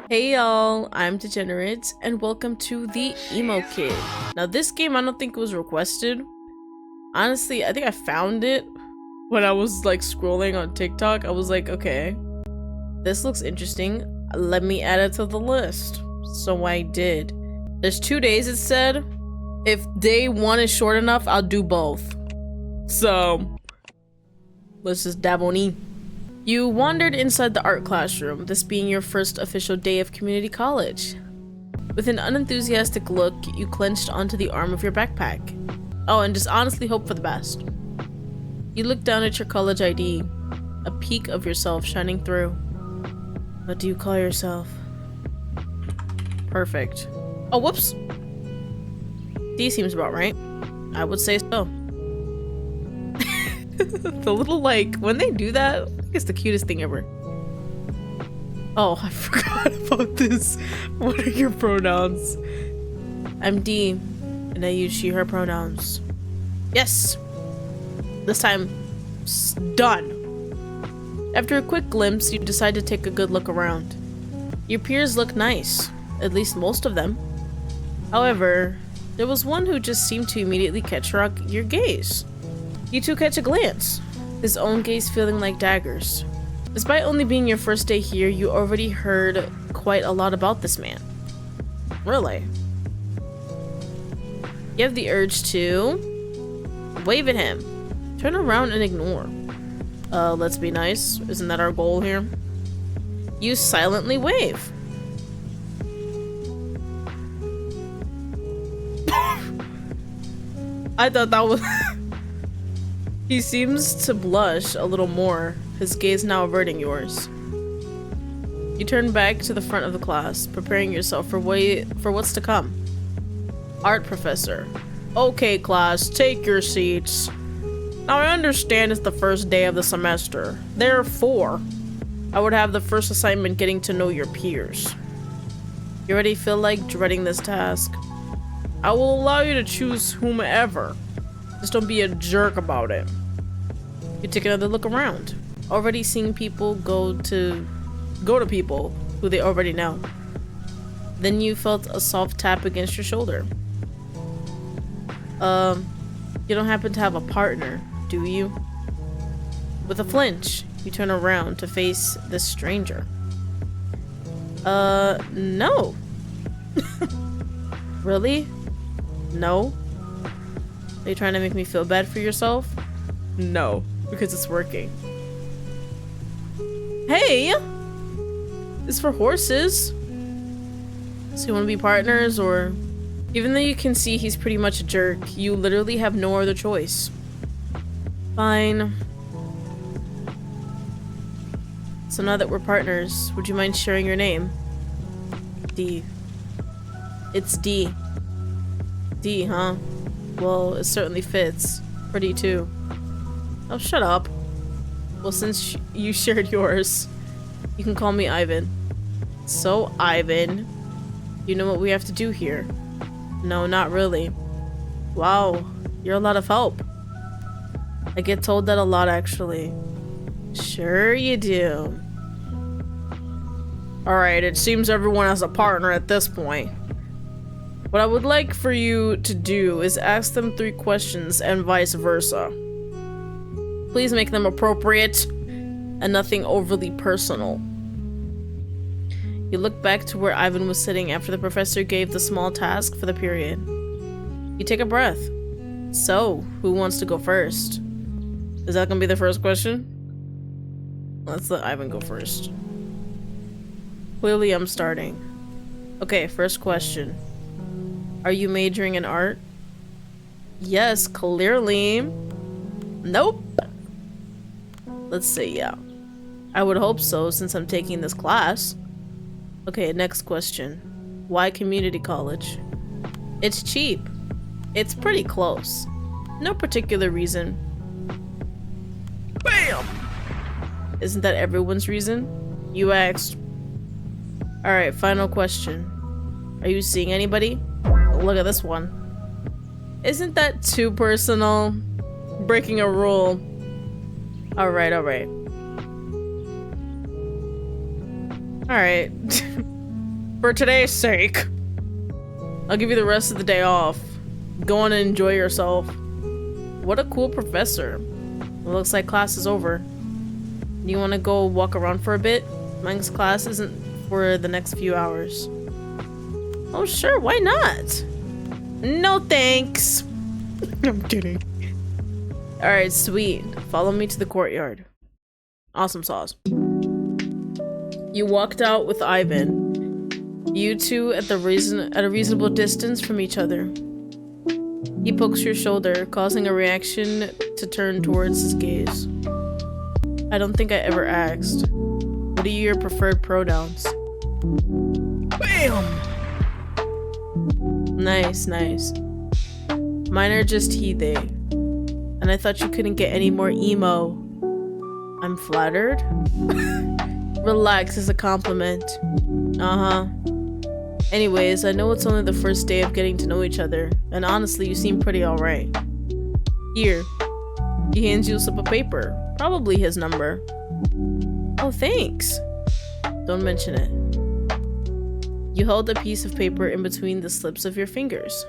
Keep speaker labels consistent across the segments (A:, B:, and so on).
A: Hey y'all, I'm Degenerate, and welcome to the EMO Kid. Now this game I don't think was requested. Honestly, I think I found it when I was like scrolling on TikTok. I was like, okay, this looks interesting. Let me add it to the list. So I did. There's 2 days it said. If day 1 is short enough, I'll do both. So let's just dab on E. You wandered inside the art classroom, this being your first official day of community college. With an unenthusiastic look, you clenched onto the arm of your backpack. Oh, and just honestly hope for the best. You looked down at your college ID, a peek of yourself shining through. What do you call yourself? Perfect. Oh, whoops! D seems about right. I would say so. The little, like, when they do that, it's the cutest thing ever. Oh, I forgot about this. What are your pronouns? I'm D, and I use she, her pronouns. Yes! This time, done. After a quick glimpse, you decide to take a good look around. Your peers look nice, at least most of them. However, there was one who just seemed to immediately catch your gaze. You two catch a glance, his own gaze feeling like daggers. Despite only being your first day here, you already heard quite a lot about this man. Really? You have the urge to wave at him, turn around and ignore. Let's be nice. Isn't that our goal here? You silently wave. I thought that was... He seems to blush a little more, his gaze now averting yours. You turn back to the front of the class, preparing yourself for what's to come. Art professor. Okay, class, take your seats. Now I understand it's the first day of the semester. Therefore, I would have the first assignment getting to know your peers. You already feel like dreading this task. I will allow you to choose whomever. Just don't be a jerk about it. You take another look around, already seeing people go to people who they already know. Then you felt a soft tap against your shoulder. You don't happen to have a partner, do you? With a flinch, you turn around to face this stranger. No. Really? No? Are you trying to make me feel bad for yourself? No, because it's working. Hey! It's for horses. So you want to be partners, or... Even though you can see he's pretty much a jerk, you literally have no other choice. Fine. So now that we're partners, would you mind sharing your name? D. It's D. D, huh? Well, it certainly fits. Pretty too. Oh, shut up. Well, since you shared yours, you can call me Ivan. So, Ivan, you know what we have to do here? No, not really. Wow, you're a lot of help. I get told that a lot, actually. Sure you do. Alright, it seems everyone has a partner at this point. What I would like for you to do is ask them 3 questions and vice versa. Please make them appropriate and nothing overly personal. You look back to where Ivan was sitting after the professor gave the small task for the period. You take a breath. So, who wants to go first? Is that gonna be the first question? Let's let Ivan go first. Clearly I'm starting. Okay, first question. Are you majoring in art? Yes, clearly. Nope. Let's say yeah. I would hope so, since I'm taking this class. Okay, next question. Why community college? It's cheap. It's pretty close. No particular reason. BAM! Isn't that everyone's reason? You asked. Alright, final question. Are you seeing anybody? Look at this one. Isn't that too personal? Breaking a rule. Alright, alright. Alright. For today's sake, I'll give you the rest of the day off. Go on and enjoy yourself. What a cool professor. It looks like class is over. Do you want to go walk around for a bit? Mike's class isn't for the next few hours. Oh sure, why not? No thanks. I'm kidding. Alright, sweet. Follow me to the courtyard. Awesome sauce. You walked out with Ivan. You two at a reasonable distance from each other. He pokes your shoulder, causing a reaction to turn towards his gaze. I don't think I ever asked. What are your preferred pronouns? Bam! Nice, nice. Mine are just he, they. And I thought you couldn't get any more emo. I'm flattered. Relax, is a compliment. Uh-huh. Anyways, I know it's only the first day of getting to know each other, and honestly, you seem pretty alright. Here. He hands you a slip of paper. Probably his number. Oh, thanks. Don't mention it. You hold a piece of paper in between the slips of your fingers.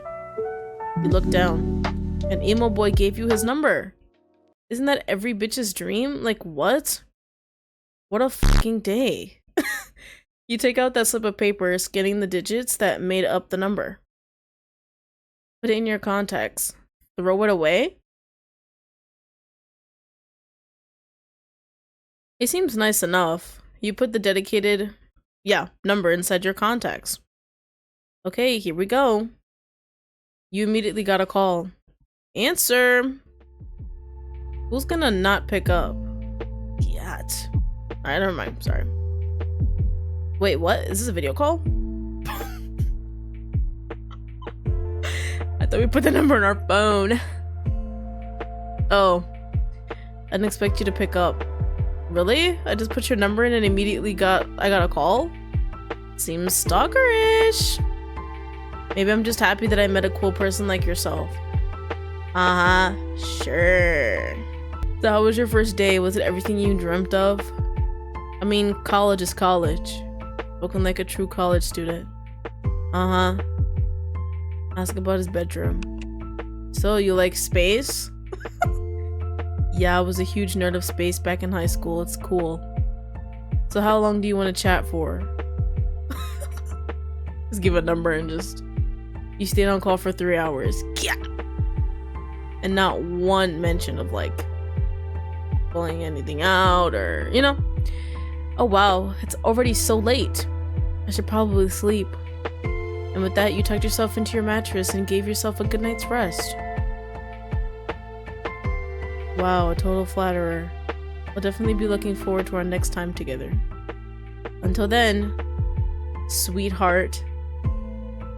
A: You look down. An emo boy gave you his number. Isn't that every bitch's dream? Like, what? What a fucking day. You take out that slip of paper, scanning the digits that made up the number. Put it in your contacts. Throw it away? It seems nice enough. You put the dedicated, number inside your contacts. Okay, here we go. You immediately got a call. Answer. Who's gonna not pick up? Yet. Alright, never mind. Sorry. Wait, what? Is this a video call? I thought we put the number on our phone. Oh. I didn't expect you to pick up. Really? I just put your number in and immediately got a call? Seems stalkerish. Maybe I'm just happy that I met a cool person like yourself. Uh-huh. Sure. So how was your first day? Was it everything you dreamt of? I mean, college is college. Spoken like a true college student. Uh-huh. Ask about his bedroom. So, you like space? Yeah, I was a huge nerd of space back in high school. It's cool. So how long do you want to chat for? Just give a number and just... You stayed on call for 3 hours. Yeah. And not one mention of, like, pulling anything out or, you know? Oh wow, it's already so late. I should probably sleep. And with that, you tucked yourself into your mattress and gave yourself a good night's rest. Wow, a total flatterer. I'll definitely be looking forward to our next time together. Until then, sweetheart.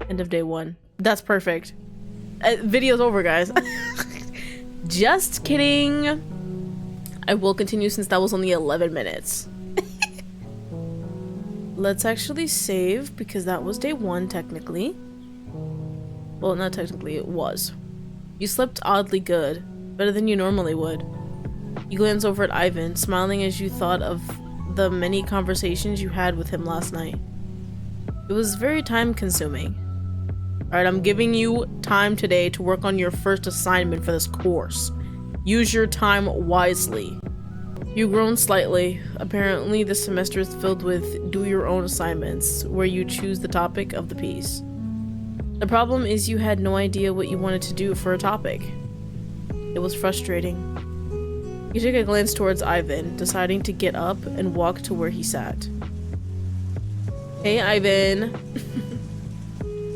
A: End of day 1. That's perfect. Video's over, guys. Just kidding. I will continue since that was only 11 minutes. Let's actually save because that was day 1 technically. Well, not technically, it was. You slept oddly good. Better than you normally would. You glance over at Ivan, smiling as you thought of the many conversations you had with him last night. It was very time-consuming. Alright, I'm giving you time today to work on your first assignment for this course. Use your time wisely. You groan slightly. Apparently, this semester is filled with do-your-own assignments, where you choose the topic of the piece. The problem is you had no idea what you wanted to do for a topic. It was frustrating. You took a glance towards Ivan, deciding to get up and walk to where he sat. Hey, Ivan.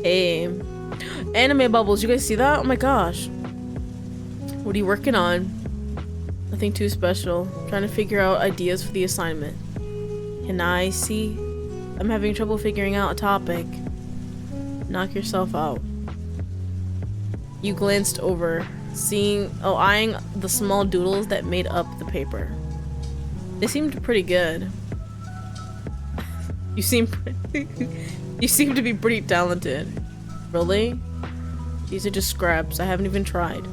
A: Hey. Anime bubbles, you guys see that? Oh my gosh. What are you working on? Nothing too special. Trying to figure out ideas for the assignment. Can I see? I'm having trouble figuring out a topic. Knock yourself out. You glanced over, eyeing the small doodles that made up the paper. They seemed pretty good. You seem to be pretty talented. Really? These are just scraps. I haven't even tried.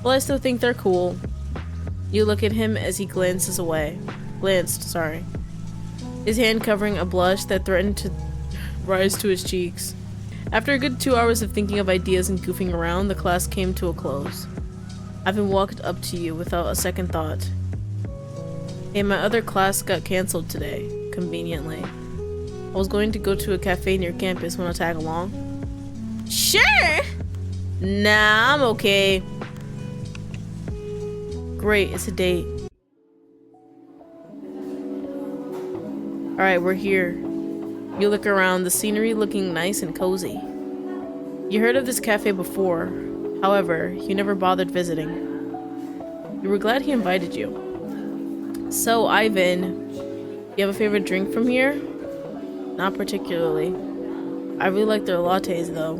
A: Well, I still think they're cool. You look at him as he glances away. Glanced, sorry. His hand covering a blush that threatened rise to his cheeks. After a good 2 hours of thinking of ideas and goofing around, the class came to a close. Ivan walked up to you without a second thought. Hey, my other class got cancelled today, conveniently. I was going to go to a cafe near campus. Wanna tag along? Sure! Nah, I'm okay. Great, it's a date. Alright, we're here. You look around, the scenery looking nice and cozy. You heard of this cafe before, however, you never bothered visiting. You were glad he invited you. So, Ivan, you have a favorite drink from here? Not particularly. I really like their lattes, though.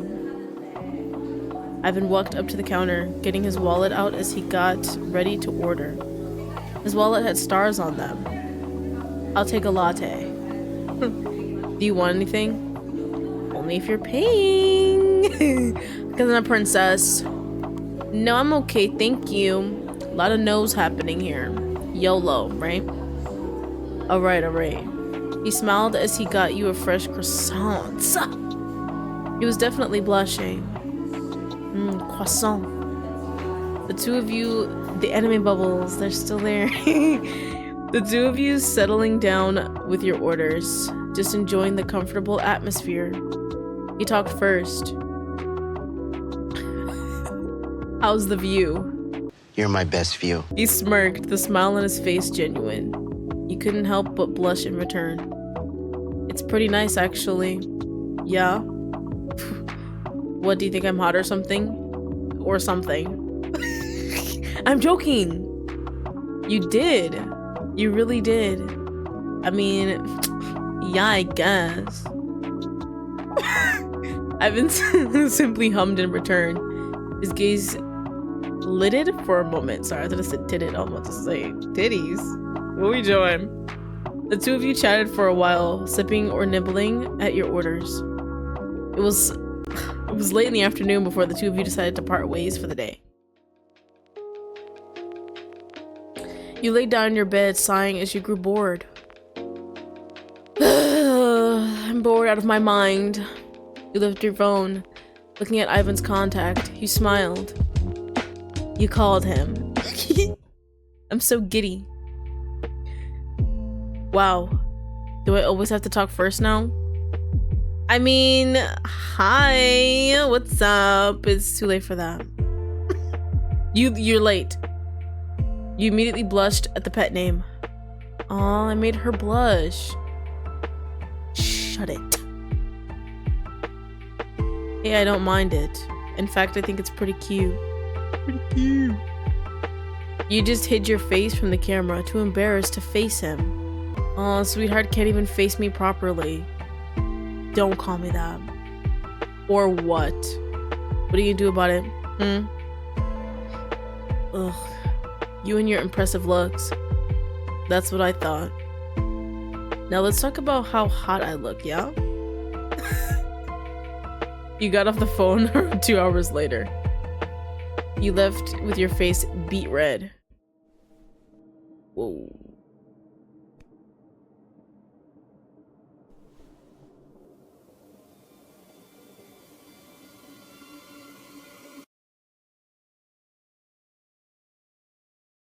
A: Ivan walked up to the counter, getting his wallet out as he got ready to order. His wallet had stars on them. I'll take a latte. Do you want anything? Only if you're paying. Because I'm a princess. No, I'm okay, thank you. A lot of no's happening here. YOLO, right? Alright. He smiled as he got you a fresh croissant. He was definitely blushing. Croissant. The two of you, the anime bubbles, they're still there. The two of you settling down with your orders, just enjoying the comfortable atmosphere. He talked first. How's the view?
B: You're my best view.
A: He smirked, the smile on his face genuine. You couldn't help but blush in return. It's pretty nice, actually. Yeah? What, do you think I'm hot or something? Or something? I'm joking! You did. You really did. I mean, yeah, I guess. Ivan simply hummed in return. His gaze lidded for a moment. Sorry, I thought I said titted. I was about to say titties. What are we doing? The two of you chatted for a while, sipping or nibbling at your orders. It was late in the afternoon before the two of you decided to part ways for the day. You laid down in your bed, sighing as you grew bored. I'm bored out of my mind. You lifted your phone, looking at Ivan's contact. You smiled. You called him. I'm so giddy. Wow. Do I always have to talk first now? I mean, hi, what's up? It's too late for that. You're late. You immediately blushed at the pet name. Aw, I made her blush. Shut it. Hey, I don't mind it. In fact, I think it's pretty cute. Pretty cute. You just hid your face from the camera, too embarrassed to face him. Aw, sweetheart can't even face me properly. Don't call me that. Or what? What are you gonna do about it? Ugh. You and your impressive looks. That's what I thought. Now let's talk about how hot I look, yeah? You got off the phone 2 hours later. You left with your face beet red. Whoa.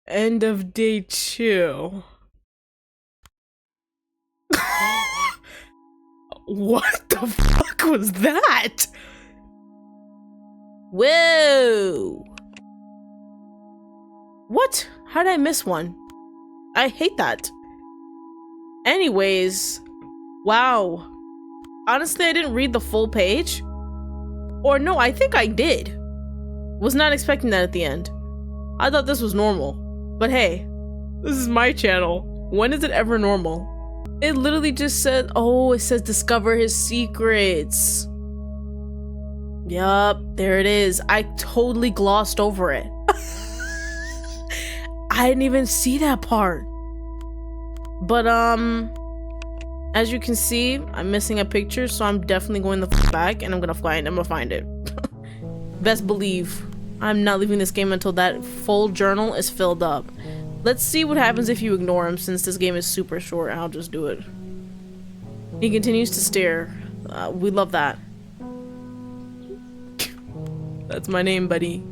A: End of day 2. What the fuck was that? Whoa. What? How did I miss one? I hate that. Anyways, wow. Honestly, I didn't read the full page. Or no, I think I did. Was not expecting that at the end. I thought this was normal. But hey, this is my channel. When is it ever normal? It literally just said, oh, it says discover his secrets. Yup, there it is. I totally glossed over it. I didn't even see that part. But as you can see, I'm missing a picture, so I'm definitely going the back and I'm gonna find it. Best believe I'm not leaving this game until that full journal is filled up. Let's see what happens if you ignore him, since this game is super short, and I'll just do it. He continues to stare. We love that. That's my name, buddy.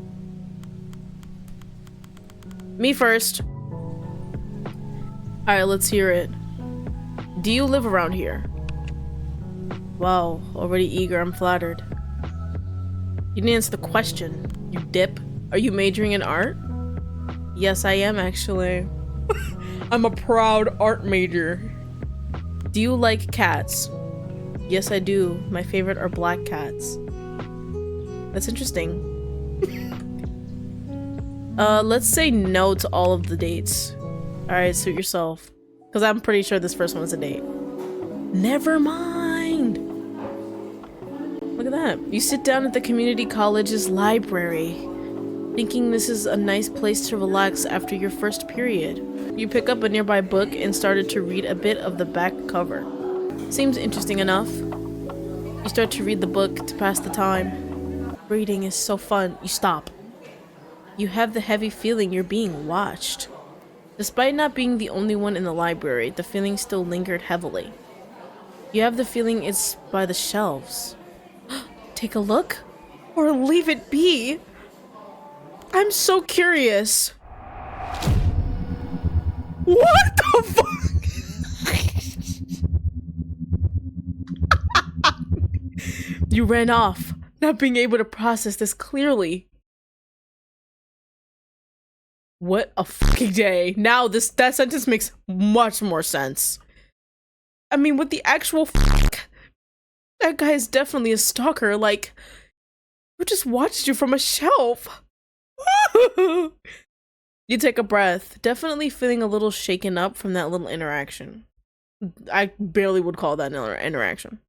A: Me first. Alright, let's hear it. Do you live around here? Wow, already eager, I'm flattered. You didn't answer the question, you dip. Are you majoring in art? Yes, I am actually. I'm a proud art major. Do you like cats? Yes, I do. My favorite are black cats. That's interesting. Let's say no to all of the dates. Alright, suit yourself. Because I'm pretty sure this first one is a date. Never mind! Look at that. You sit down at the community college's library, thinking this is a nice place to relax after your first period. You pick up a nearby book and started to read a bit of the back cover. Seems interesting enough. You start to read the book to pass the time. Reading is so fun. You stop. You have the heavy feeling you're being watched. Despite not being the only one in the library, the feeling still lingered heavily. You have the feeling it's by the shelves. Take a look? Or leave it be? I'm so curious. What the fuck? You ran off, not being able to process this clearly. What a fucking day. Now that sentence makes much more sense. I mean, what the actual fuck? That guy is definitely a stalker, like, who just watched you from a shelf? You take a breath, definitely feeling a little shaken up from that little interaction. I barely would call that an interaction.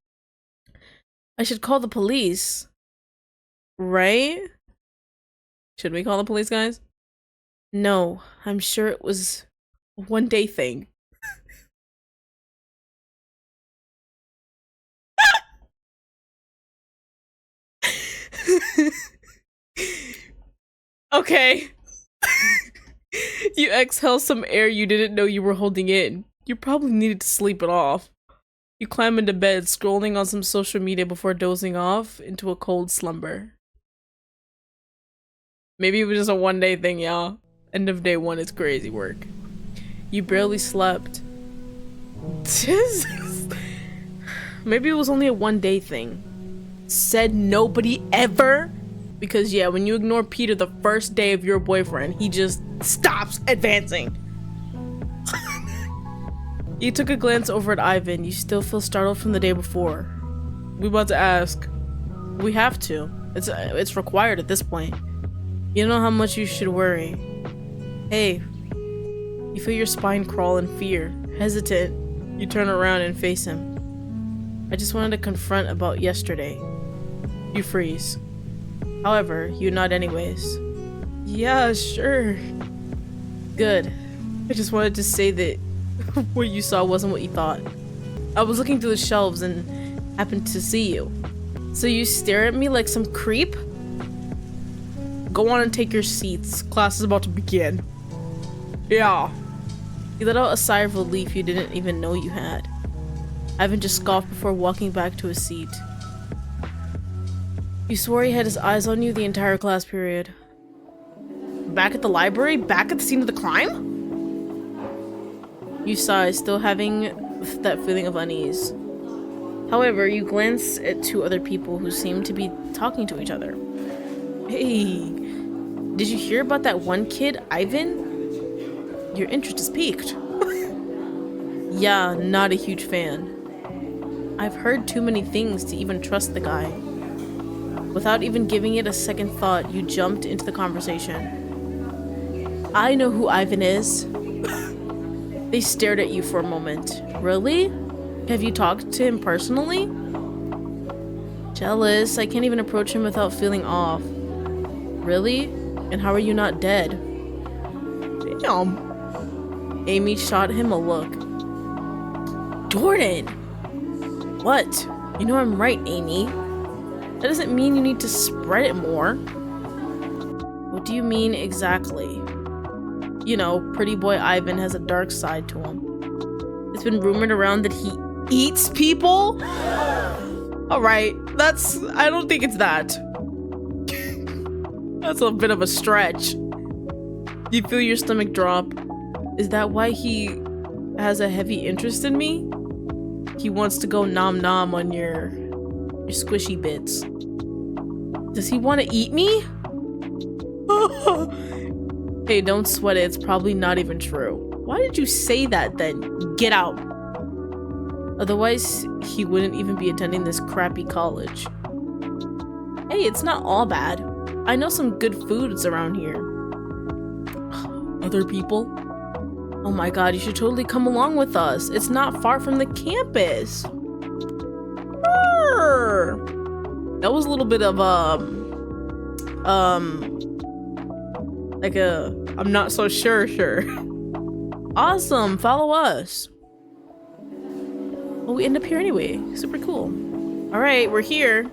A: I should call the police. Right? Should we call the police, guys? No, I'm sure it was a one-day thing. Okay. You exhale some air you didn't know you were holding in. You probably needed to sleep it off. You climb into bed, scrolling on some social media before dozing off into a cold slumber. Maybe it was just a one-day thing, y'all. End of day one is crazy work. You barely slept. Maybe it was only a one-day thing. Said nobody ever? Because yeah, when you ignore Peter the first day of your boyfriend, he just stops advancing. You took a glance over at Ivan. You still feel startled from the day before. We about to ask. We have to. It's required at this point. You don't know how much you should worry. Hey. You feel your spine crawl in fear. Hesitant, you turn around and face him. I just wanted to confront about yesterday. You freeze. However, you nod anyways. Yeah, sure. Good. I just wanted to say that what you saw wasn't what you thought. I was looking through the shelves and happened to see you. So you stare at me like some creep? Go on and take your seats. Class is about to begin. Yeah. You let out a sigh of relief you didn't even know you had. Ivan just scoffed before walking back to his seat. You swore he had his eyes on you the entire class period. Back at the library? Back at the scene of the crime? You sigh, still having that feeling of unease. However, you glance at two other people who seem to be talking to each other. Hey, did you hear about that one kid, Ivan? Your interest is piqued. Yeah, not a huge fan. I've heard too many things to even trust the guy. Without even giving it a second thought, you jumped into the conversation. I know who Ivan is. They stared at you for a moment. Really? Have you talked to him personally? Jealous. I can't even approach him without feeling off. Really? And how are you not dead? Damn. Amy shot him a look. Jordan! What? You know I'm right, Amy. That doesn't mean you need to spread it more. What do you mean exactly? You know, pretty boy Ivan has a dark side to him. It's been rumored around that he eats people? All right, I don't think it's that. That's a bit of a stretch. You feel your stomach drop. Is that why he has a heavy interest in me? He wants to go nom nom on your squishy bits. Does he want to eat me? Hey, don't sweat it. It's probably not even true. Why did you say that then? Get out. Otherwise, he wouldn't even be attending this crappy college. Hey, it's not all bad. I know some good foods around here. Other people? Oh my god, you should totally come along with us. It's not far from the campus. That was a little bit of like a I'm not so sure. Awesome, follow us. Well, we end up here anyway. Super cool. All right, we're here.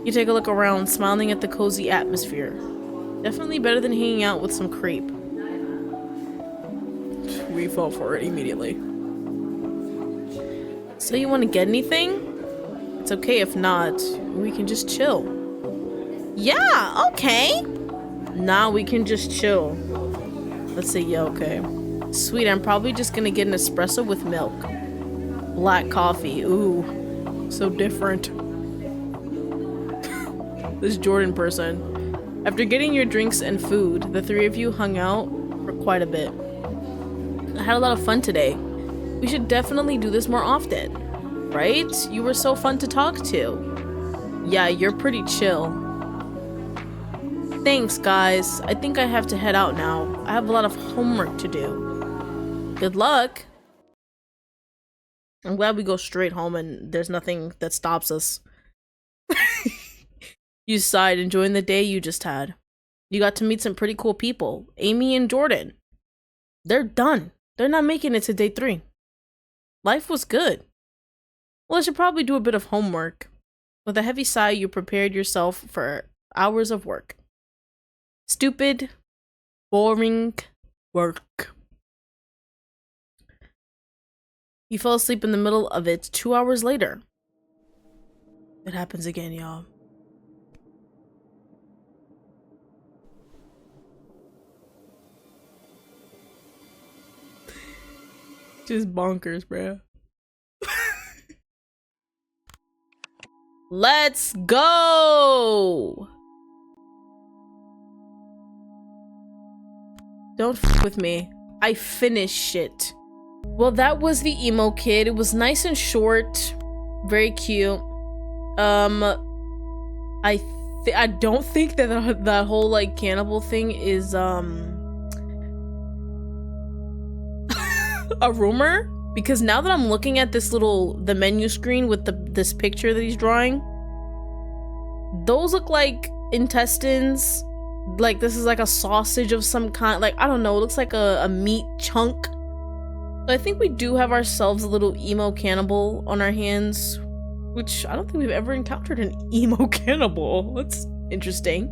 A: You take a look around, smiling at the cozy atmosphere. Definitely better than hanging out with some creep. We fall for it immediately. So you want to get anything? It's okay if not. We can just chill. Yeah, okay. Nah, we can just chill. Let's say yeah, okay. Sweet, I'm probably just gonna get an espresso with milk. Black coffee, ooh, so different. This Jordan person. After getting your drinks and food, the three of you hung out for quite a bit. I had a lot of fun today. We should definitely do this more often, right? You were so fun to talk to. Yeah, you're pretty chill. Thanks, guys. I think I have to head out now. I have a lot of homework to do. Good luck. I'm glad we go straight home and there's nothing that stops us. You sighed, enjoying the day you just had. You got to meet some pretty cool people. Amy and Jordan. They're done. They're not making it to day 3. Life was good. Well, I should probably do a bit of homework. With a heavy sigh, you prepared yourself for hours of work. Stupid, boring work. You fell asleep in the middle of it 2 hours later. It happens again, y'all. Just bonkers, bruh. Let's go! Don't f with me. I finished shit. Well, that was the Emo Kid. It was nice and short. Very cute. I don't think that that whole like cannibal thing is a rumor, because now that I'm looking at the menu screen with this picture that he's drawing, those look like intestines. Like this is like a sausage of some kind. Like I don't know, it looks like a meat chunk. So I think we do have ourselves a little emo cannibal on our hands, which I don't think we've ever encountered an emo cannibal. That's interesting.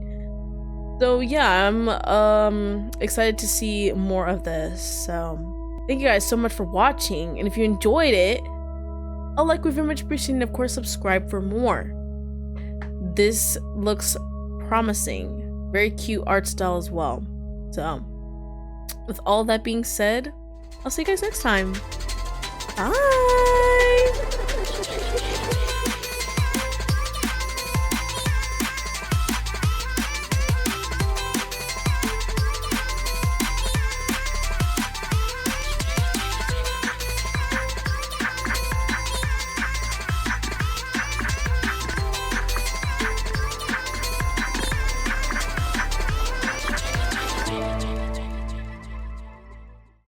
A: So yeah, I'm excited to see more of this. So thank you guys so much for watching, and if you enjoyed it, a like would be very much appreciated, and of course subscribe for more. This looks promising. Very cute art style as well. So with all that being said, I'll see you guys next time. Bye!